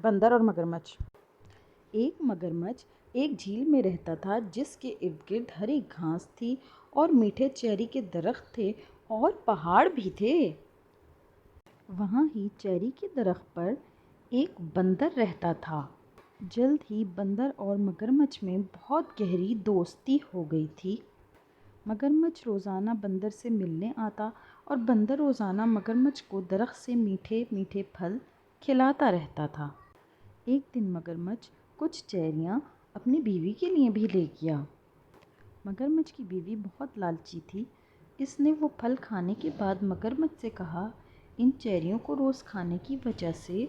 بندر اور مگرمچھ۔ ایک مگرمچھ ایک جھیل میں رہتا تھا جس کے ارد گرد ہری گھاس تھی اور میٹھے چیری کے درخت تھے اور پہاڑ بھی تھے۔ وہاں ہی چیری کے درخت پر ایک بندر رہتا تھا۔ جلد ہی بندر اور مگرمچھ میں بہت گہری دوستی ہو گئی تھی۔ مگرمچھ روزانہ بندر سے ملنے آتا اور بندر روزانہ مگرمچھ کو درخت سے میٹھے میٹھے پھل کھلاتا رہتا تھا۔ ایک دن مگرمچھ کچھ چیریاں اپنی بیوی کے لیے بھی لے گیا۔ مگرمچھ کی بیوی بہت لالچی تھی۔ اس نے وہ پھل کھانے کے بعد مگرمچھ سے کہا، ان چیریوں کو روز کھانے کی وجہ سے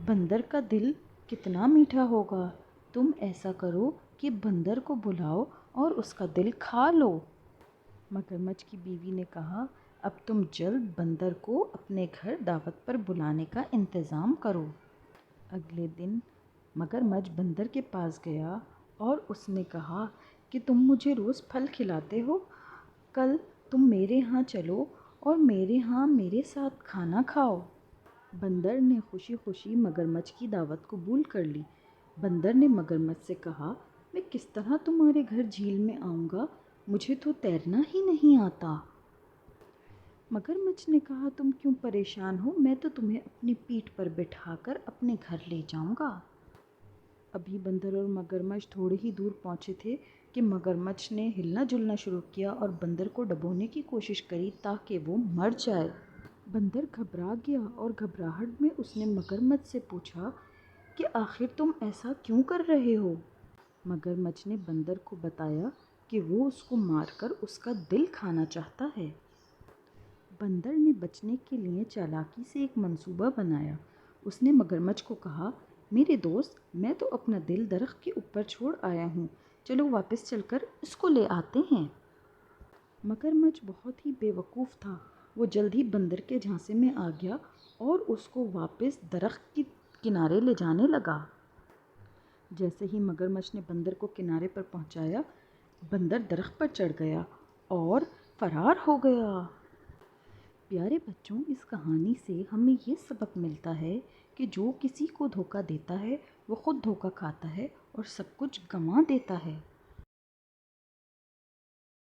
بندر کا دل کتنا میٹھا ہوگا۔ تم ایسا کرو کہ بندر کو بلاؤ اور اس کا دل کھا لو۔ مگرمچھ کی بیوی نے کہا، اب تم جلد بندر کو اپنے گھر دعوت پر بلانے کا انتظام کرو۔ اگلے دن مگرمچھ بندر کے پاس گیا اور اس نے کہا کہ تم مجھے روز پھل کھلاتے ہو، کل تم میرے ہاں چلو اور میرے ہاں میرے ساتھ کھانا کھاؤ۔ بندر نے خوشی خوشی مگرمچھ کی دعوت قبول کر لی۔ بندر نے مگرمچھ سے کہا، میں کس طرح تمہارے گھر جھیل میں آؤں گا، مجھے تو تیرنا ہی نہیں آتا۔ مگرمچھ نے کہا، تم کیوں پریشان ہو، میں تو تمہیں اپنی پیٹھ پر بٹھا کر اپنے گھر لے جاؤں گا۔ ابھی بندر اور مگرمچھ تھوڑے ہی دور پہنچے تھے کہ مگرمچھ نے ہلنا جلنا شروع کیا اور بندر کو ڈبونے کی کوشش کی تاکہ وہ مر جائے۔ بندر گھبرا گیا اور گھبراہٹ میں اس نے مگرمچھ سے پوچھا کہ آخر تم ایسا کیوں کر رہے ہو؟ مگرمچھ نے بندر کو بتایا کہ وہ اس کو مار کر اس کا دل کھانا چاہتا ہے۔ بندر نے بچنے کے لیے چالاکی سے ایک منصوبہ بنایا۔ اس نے مگرمچھ کو کہا، میرے دوست، میں تو اپنا دل درخت کے اوپر چھوڑ آیا ہوں، چلو واپس چل کر اس کو لے آتے ہیں۔ مگرمچھ بہت ہی بے وقوف تھا۔ وہ جلد ہی بندر کے جھانسے میں آ گیا اور اس کو واپس درخت کے کنارے لے جانے لگا۔ جیسے ہی مگرمچھ نے بندر کو کنارے پر پہنچایا، بندر درخت پر چڑھ گیا اور فرار ہو گیا۔ پیارے بچوں، اس کہانی سے ہمیں یہ سبق ملتا ہے کہ جو کسی کو دھوکہ دیتا ہے وہ خود دھوکہ کھاتا ہے اور سب کچھ گنوا دیتا ہے۔